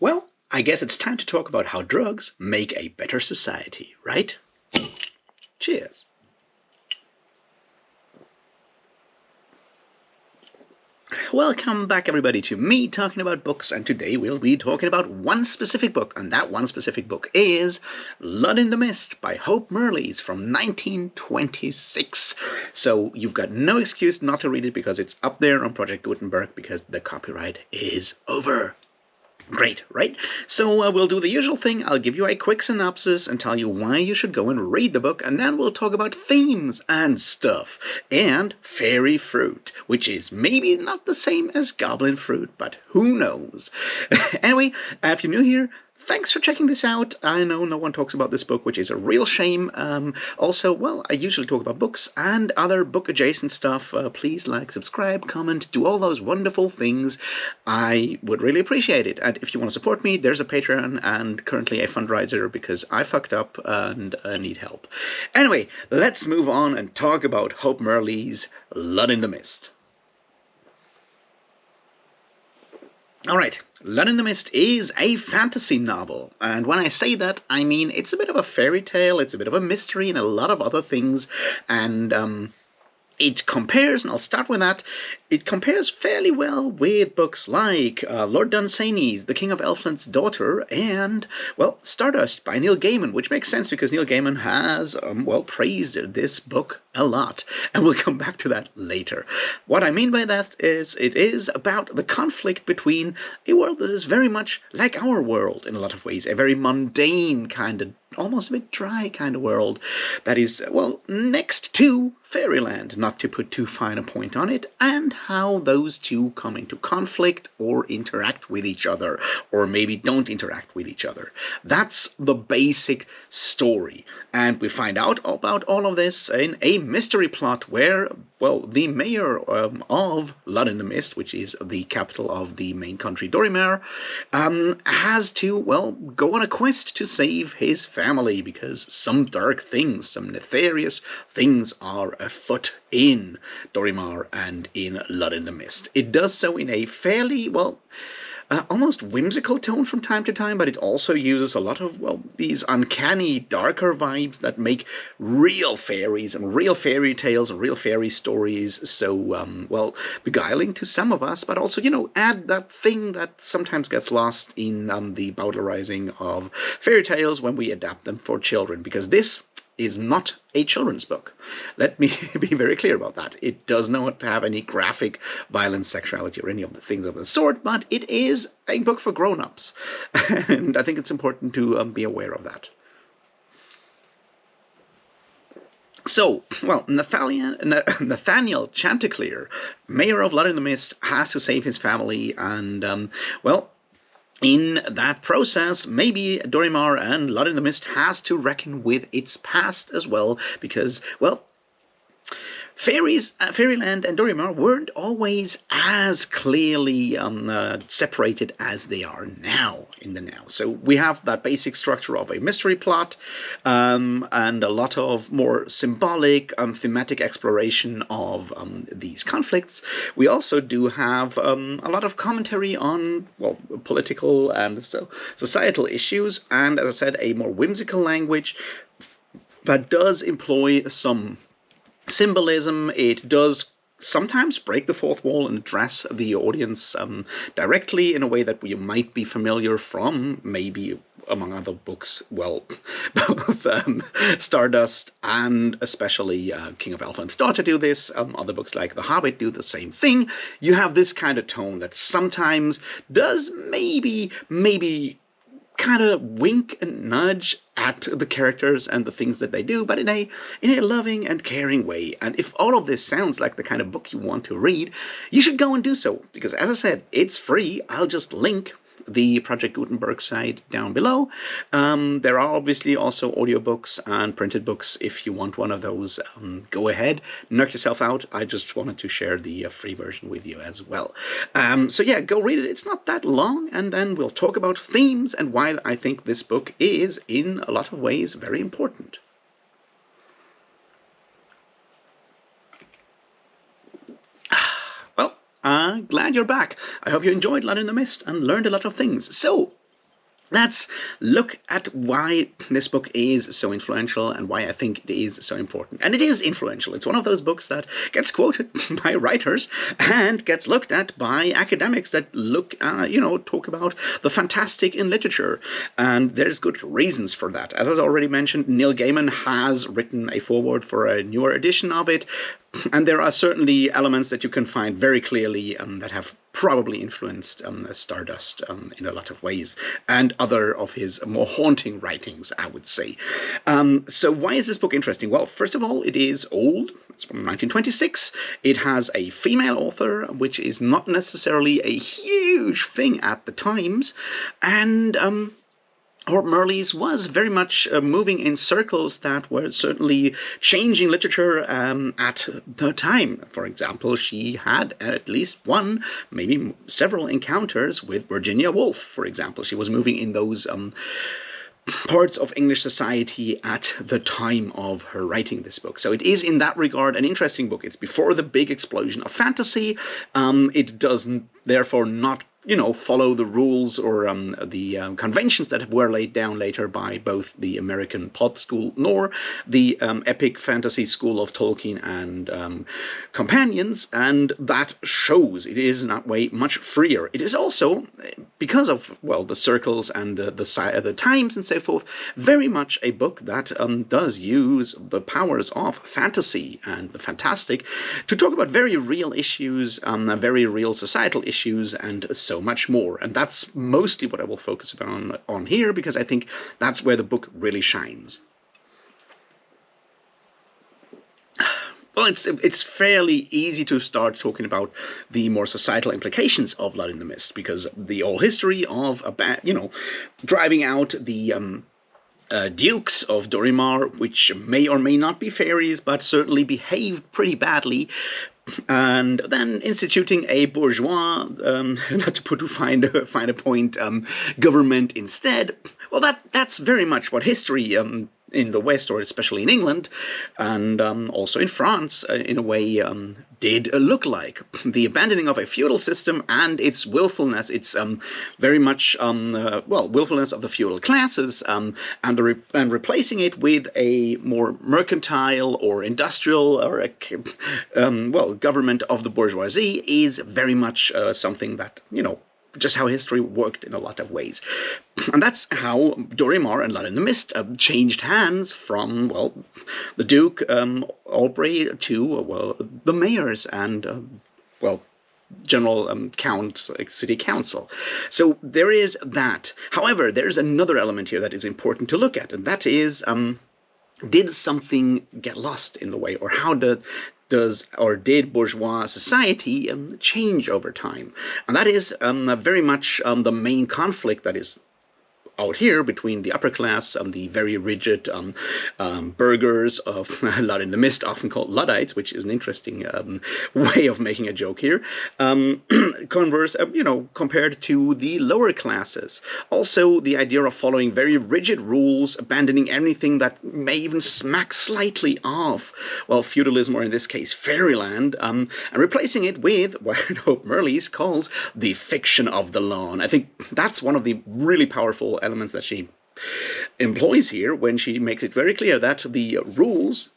Well, I guess it's time to talk about how drugs make a better society, right? Cheers. Welcome back, everybody, to me talking about books, and today we'll be talking about one specific book, and that one specific book is Lud-In-The-Mist by Hope Mirrlees from 1926. So you've got no excuse not to read it because it's up there on Project Gutenberg because the copyright is over. Great, right? So we'll do the usual thing. I'll give you a quick synopsis and tell you why you should go and read the book, and then we'll talk about themes and stuff. And fairy fruit, which is maybe not the same as goblin fruit, but who knows? Anyway, if you're new here, thanks for checking this out. I know no one talks about this book, which is a real shame. Also, well, I usually talk about books and other book-adjacent stuff. Please like, subscribe, comment, do all those wonderful things. I would really appreciate it. And if you want to support me, there's a Patreon and currently a fundraiser because I fucked up and need help. Anyway, let's move on and talk about Hope Mirrlees' Lud-In-The-Mist. Alright, Lud-In-The-Mist is a fantasy novel, and when I say that, I mean it's a bit of a fairy tale, it's a bit of a mystery, and a lot of other things, and it compares, and I'll start with that, it compares fairly well with books like Lord Dunsany's The King of Elfland's Daughter and, well, Stardust by Neil Gaiman, which makes sense because Neil Gaiman has, well, praised this book a lot, and we'll come back to that later. What I mean by that is it is about the conflict between a world that is very much like our world in a lot of ways, a very mundane kind of, almost a bit dry kind of world that is, well, next to fairyland, not to put too fine a point on it, and how those two come into conflict or interact with each other, or maybe don't interact with each other. That's the basic story, and we find out about all of this in a mystery plot where, well, the mayor of Lud-In-The-Mist, which is the capital of the main country, Dorimar, has to, well, go on a quest to save his family because some dark things, some nefarious things are afoot in Dorimar and in Lud-In-The-Mist. It does so in a fairly, well, almost whimsical tone from time to time, but it also uses a lot of, well, these uncanny, darker vibes that make real fairies and real fairy tales and real fairy stories so, well, beguiling to some of us, but also, you know, add that thing that sometimes gets lost in the bowdlerizing of fairy tales when we adapt them for children, because this is not a children's book. Let me be very clear about that. It does not have any graphic violence, sexuality, or any of the things of the sort, but it is a book for grown-ups. And I think it's important to be aware of that. So, well, Nathaniel Chanticleer, mayor of Lud-In-The-Mist, has to save his family, and, well, in that process, maybe Dorimar and Lud-In-The-Mist has to reckon with its past as well, because, well, Fairyland and Dorimar weren't always as clearly separated as they are now, in the now. So we have that basic structure of a mystery plot and a lot of more symbolic, thematic exploration of these conflicts. We also do have a lot of commentary on, well, political and societal issues, and, as I said, a more whimsical language that does employ some symbolism. It does sometimes break the fourth wall and address the audience directly in a way that you might be familiar from, maybe among other books, well, both Stardust and especially King of Elfland's Daughter do this. Other books like The Hobbit do the same thing. You have this kind of tone that sometimes does maybe kind of wink and nudge at the characters and the things that they do, but in a loving and caring way. And if all of this sounds like the kind of book you want to read, you should go and do so, because, as I said, it's free. I'll just link the Project Gutenberg site down below. There are obviously also audiobooks and printed books. If you want one of those, go ahead, knock yourself out. I just wanted to share the free version with you as well. So yeah, go read it. It's not that long, and then we'll talk about themes and why I think this book is, in a lot of ways, very important. Glad you're back. I hope you enjoyed Lud-In-The-Mist and learned a lot of things. So, Let's look at why this book is so influential and why I think it is so important. And it is influential. It's one of those books that gets quoted by writers and gets looked at by academics that talk about the fantastic in literature. And there's good reasons for that. As I already mentioned, Neil Gaiman has written a foreword for a newer edition of it. And there are certainly elements that you can find very clearly that have probably influenced Stardust in a lot of ways, and other of his more haunting writings, I would say. So why is this book interesting? Well, first of all, it is old. It's from 1926. It has a female author, which is not necessarily a huge thing at the times, and Hope Mirrlees was very much moving in circles that were certainly changing literature at the time. For example, she had at least one, maybe several encounters with Virginia Woolf, for example. She was moving in those parts of English society at the time of her writing this book. So it is, in that regard, an interesting book. It's before the big explosion of fantasy. It doesn't, therefore, not follow the rules or the conventions that were laid down later by both the American pulp school nor the epic fantasy school of Tolkien and companions, and that shows. It is in that way much freer. It is also, because of, well, the circles and the times and so forth, very much a book that does use the powers of fantasy and the fantastic to talk about very real issues, very real societal issues, and so much more. And that's mostly what I will focus on here, because I think that's where the book really shines. Well, it's fairly easy to start talking about the more societal implications of Lud-In-The-Mist, because the whole history of driving out the dukes of Dorimar, which may or may not be fairies, but certainly behaved pretty badly, and then instituting a bourgeois, not to put to find a point, government instead. Well, that's very much what history in the West, or especially in England, and also in France, in a way, did look like. The abandoning of a feudal system and its willfulness, its very much, willfulness of the feudal classes, and replacing it with a more mercantile or industrial or government of the bourgeoisie is very much something that, just how history worked in a lot of ways. And that's how Dorimar and Lud-In-The-Mist changed hands from, the Duke Aubrey to, the mayors and, general city council. So there is that. However, there's another element here that is important to look at, and that is, did something get lost in the way, or how did bourgeois society change over time? And that is very much the main conflict that is out here between the upper class and the very rigid burghers of Lud-In-The-Mist, often called Luddites, which is an interesting way of making a joke here, compared to the lower classes. Also, the idea of following very rigid rules, abandoning anything that may even smack slightly of, feudalism, or in this case, fairyland, and replacing it with what Hope Mirrlees calls the fiction of the law. And I think that's one of the really powerful elements that she employs here, when she makes it very clear that the rules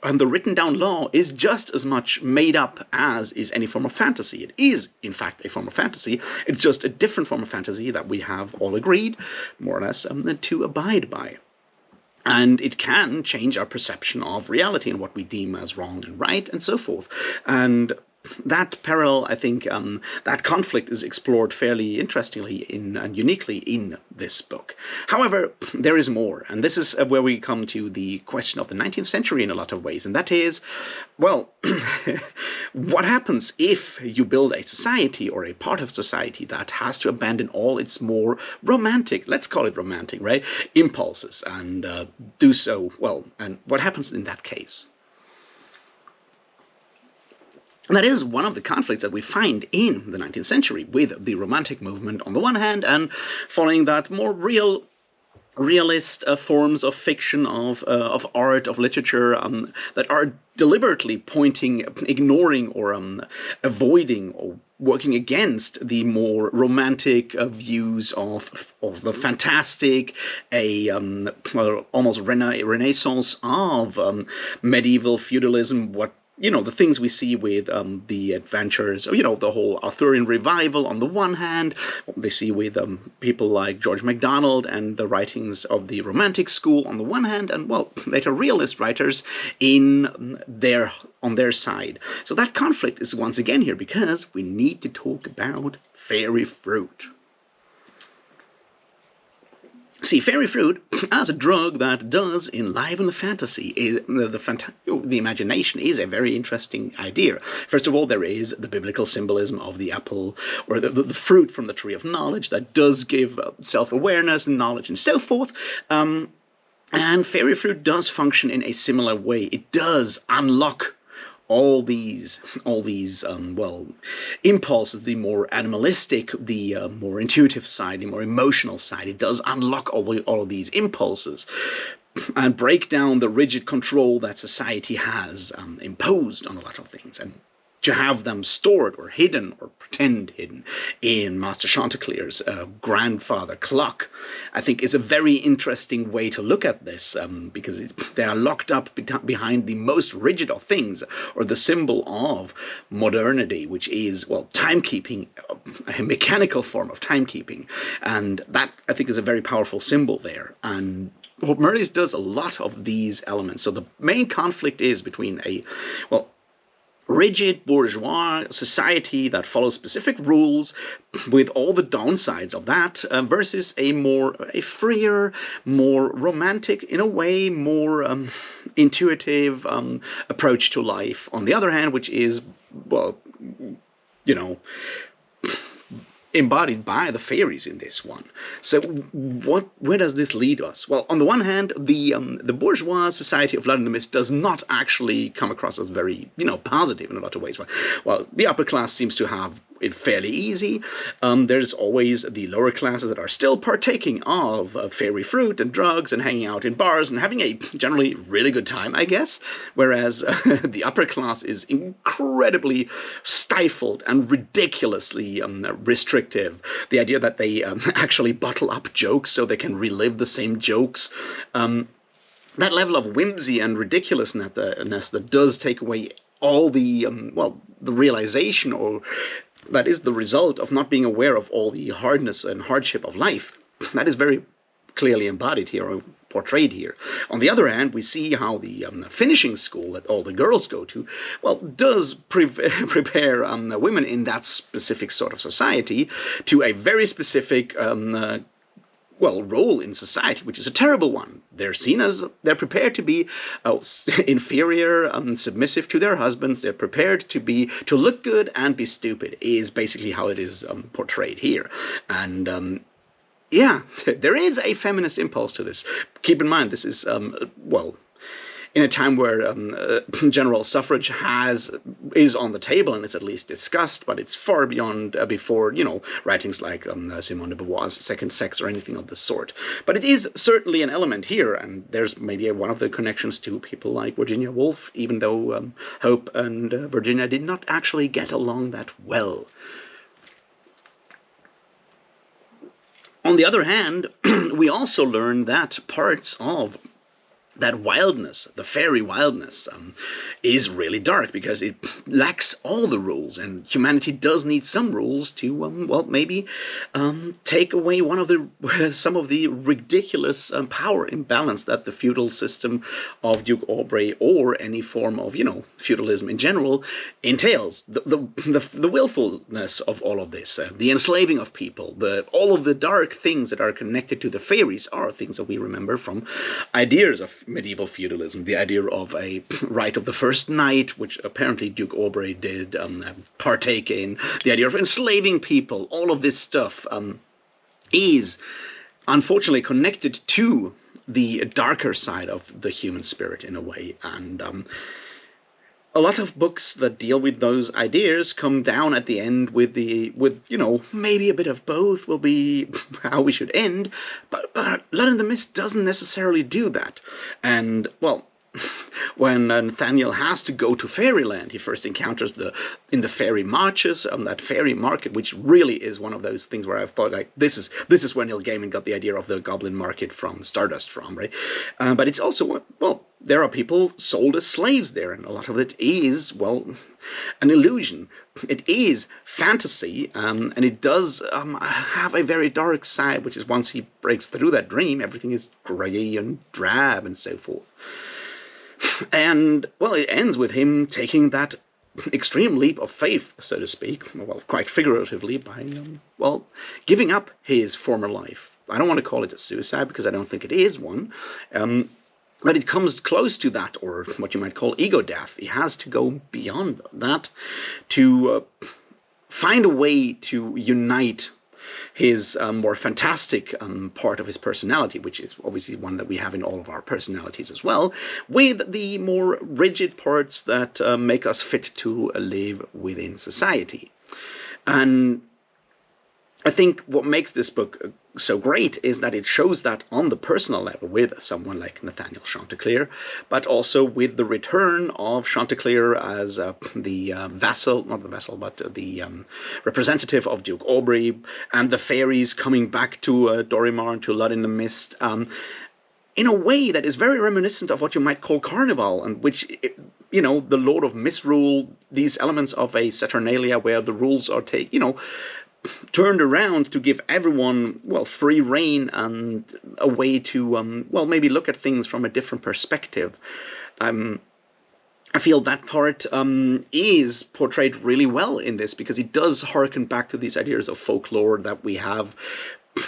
and the written down law is just as much made up as is any form of fantasy. It is, in fact, a form of fantasy. It's just a different form of fantasy that we have all agreed, more or less, to abide by. And it can change our perception of reality and what we deem as wrong and right, and so forth. And that parallel, I think, that conflict is explored fairly interestingly and uniquely in this book. However, there is more, and this is where we come to the question of the 19th century in a lot of ways, and that is, what happens if you build a society or a part of society that has to abandon all its more romantic, let's call it romantic, right, impulses, and do so, and what happens in that case? And that is one of the conflicts that we find in the 19th century, with the Romantic movement on the one hand, and following that more realist forms of fiction, of art, of literature, that are deliberately ignoring, or avoiding, or working against the more romantic views of the fantastic, well, almost renaissance of medieval feudalism. What the things we see with the adventures, the whole Arthurian revival on the one hand, what they see with people like George MacDonald and the writings of the Romantic School on the one hand, and well, later realist writers on their side. So that conflict is once again here because we need to talk about fairy fruit. See, fairy fruit as a drug that does enliven the fantasy, the imagination, is a very interesting idea. First of all, there is the biblical symbolism of the apple, or the fruit from the tree of knowledge that does give self-awareness and knowledge and so forth. And fairy fruit does function in a similar way. It does unlock all these well, impulses, the more animalistic, the more intuitive side, the more emotional side. It does unlock all of these impulses and break down the rigid control that society has imposed on a lot of things, and to have them stored or hidden or pretend hidden in Master Chanticleer's grandfather clock, I think is a very interesting way to look at this, because they are locked up behind the most rigid of things, or the symbol of modernity, which is, well, timekeeping, a mechanical form of timekeeping. And that, I think, is a very powerful symbol there. And Hope Mirrlees does a lot of these elements. So the main conflict is between a, well, rigid bourgeois society that follows specific rules with all the downsides of that, versus a freer, more romantic, in a way, more intuitive approach to life on the other hand, which is, well, embodied by the fairies in this one. So where does this lead us? Well, on the one hand, the bourgeois society of Lud-In-The-Mist does not actually come across as very, positive in a lot of ways. Well, the upper class seems to have it fairly easy. There's always the lower classes that are still partaking of fairy fruit and drugs and hanging out in bars and having a generally really good time, I guess. Whereas the upper class is incredibly stifled and ridiculously restrictive. The idea that they actually bottle up jokes so they can relive the same jokes. That level of whimsy and ridiculousness that does take away all the, the realization, or that is the result of not being aware of all the hardness and hardship of life. That is very clearly embodied here, or portrayed here. On the other hand, we see how the finishing school that all the girls go to, well, does prepare women in that specific sort of society to a very specific role in society, which is a terrible one. They're seen as, they're prepared to be inferior, submissive to their husbands. They're prepared to look good and be stupid, is basically how it is portrayed here. And yeah, there is a feminist impulse to this. Keep in mind, this is, in a time where general suffrage is on the table and it's at least discussed, but it's far beyond before, writings like Simone de Beauvoir's Second Sex or anything of the sort. But it is certainly an element here, and there's maybe one of the connections to people like Virginia Woolf, even though Hope and Virginia did not actually get along that well. On the other hand, we also learn that parts of that wildness, the fairy wildness, is really dark because it lacks all the rules, and humanity does need some rules to, maybe take away some of the ridiculous power imbalance that the feudal system of Duke Aubrey, or any form of, feudalism in general, entails. The willfulness of all of this, the enslaving of people, all of the dark things that are connected to the fairies are things that we remember from ideas of medieval feudalism, the idea of a right of the first night, which apparently Duke Aubrey did partake in, the idea of enslaving people. All of this stuff is unfortunately connected to the darker side of the human spirit in a way, and a lot of books that deal with those ideas come down at the end with maybe a bit of both will be how we should end, but Lud-In-The-Mist doesn't necessarily do that. And, well, when Nathaniel has to go to fairyland, he first encounters in the fairy marches, that fairy market, which really is one of those things where I've thought, like, this is where Neil Gaiman got the idea of the goblin market from Stardust from, right? But it's also, well, there are people sold as slaves there, and a lot of it is, well, an illusion. It is fantasy, and it does have a very dark side, which is once he breaks through that dream, everything is grey and drab and so forth. And, well, it ends with him taking that extreme leap of faith, so to speak, well, quite figuratively, by, well, giving up his former life. I don't want to call it a suicide, because I don't think it is one, but it comes close to that, or what you might call ego death. He has to go beyond that to find a way to unite his more fantastic part of his personality, which is obviously one that we have in all of our personalities as well, with the more rigid parts that make us fit to live within society. And I think what makes this book so great is that it shows that on the personal level with someone like Nathaniel Chanticleer, but also with the return of Chanticleer as the vassal, not the vassal, but the representative of Duke Aubrey, and the fairies coming back to Dorimar and to Lud-In-The-Mist, in a way that is very reminiscent of what you might call Carnival, and which, you know, the Lord of Misrule, these elements of a Saturnalia where the rules are turned around to give everyone, well, free reign and a way to, well, maybe look at things from a different perspective. I feel that part is portrayed really well in this, because it does harken back to these ideas of folklore that we have,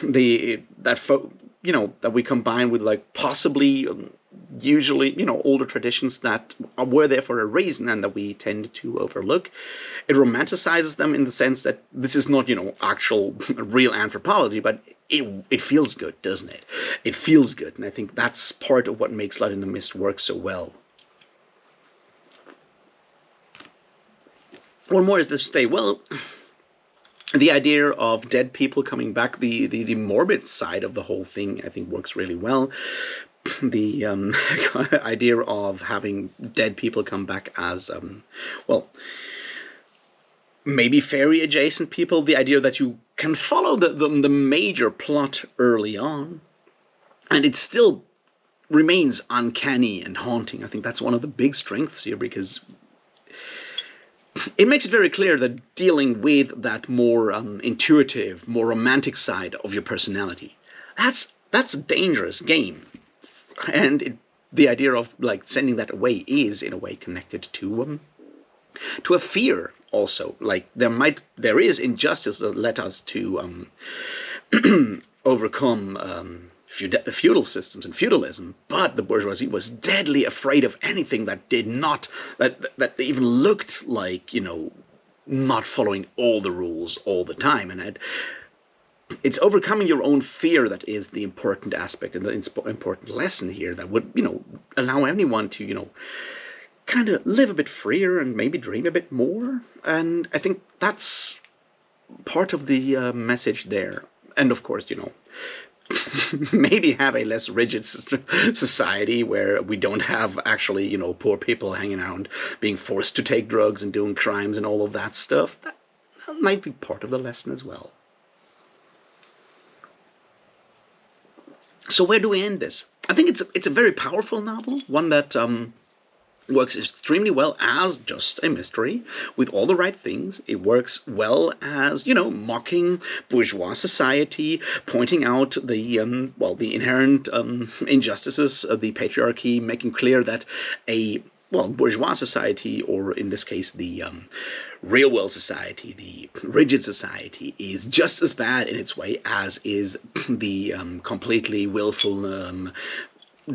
that we combine with, like, possibly usually, older traditions that were there for a reason and that we tend to overlook. It romanticizes them in the sense that this is not, actual real anthropology, but it feels good, doesn't it? It feels good, and I think that's part of what makes Lud-In-The-Mist work so well. What more is this to say? Well, the idea of dead people coming back, the morbid side of the whole thing, I think works really well. The idea of having dead people come back as, well, maybe fairy adjacent people, the idea that you can follow the major plot early on, and it still remains uncanny and haunting. I think that's one of the big strengths here, because it makes it very clear that dealing with that more intuitive, more romantic side of your personality, that's a dangerous game. And the idea of, like, sending that away is in a way connected to a fear also. Like, there is injustice that led us to overcome feudal systems and feudalism, but the bourgeoisie was deadly afraid of anything that did not, that even looked like, not following all the rules all the time. And it's overcoming your own fear that is the important aspect and the important lesson here that would, allow anyone to, kind of live a bit freer and maybe dream a bit more. And I think that's part of the message there. And of course, maybe have a less rigid society where we don't have actually, poor people hanging around being forced to take drugs and doing crimes and all of that stuff. That might be part of the lesson as well. So where do we end this? I think it's a very powerful novel, one that works extremely well as just a mystery with all the right things. It works well as, mocking bourgeois society, pointing out the inherent injustices of the patriarchy, making clear that bourgeois society, or in this case the real world society, the rigid society, is just as bad in its way as is the completely willful,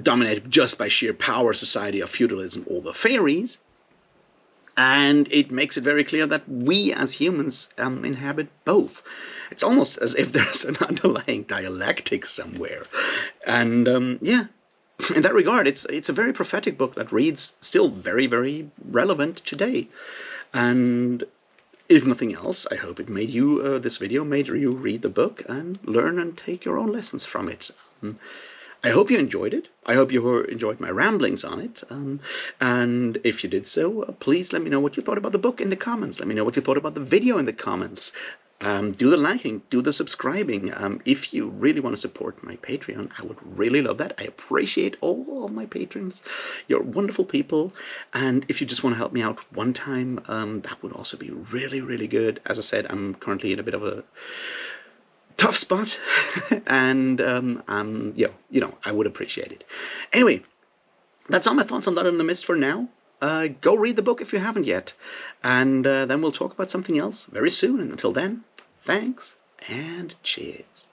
dominated just by sheer power society of feudalism or the fairies. And it makes it very clear that we as humans inhabit both. It's almost as if there's an underlying dialectic somewhere. And in that regard, it's a very prophetic book that reads still very, very relevant today. And if nothing else, I hope it made you, this video made you read the book and learn and take your own lessons from it. I hope you enjoyed it. I hope you enjoyed my ramblings on it. And if you did so, please let me know what you thought about the book in the comments. Let me know what you thought about the video in the comments. Do the liking, do the subscribing. If you really want to support my Patreon, I would really love that. I appreciate all of my patrons. You're wonderful people. And if you just want to help me out one time, that would also be really, really good. As I said, I'm currently in a bit of a tough spot, and I would appreciate it. Anyway, that's all my thoughts on Lud-In-The-Mist for now. Go read the book if you haven't yet, and then we'll talk about something else very soon. And until then, thanks and cheers.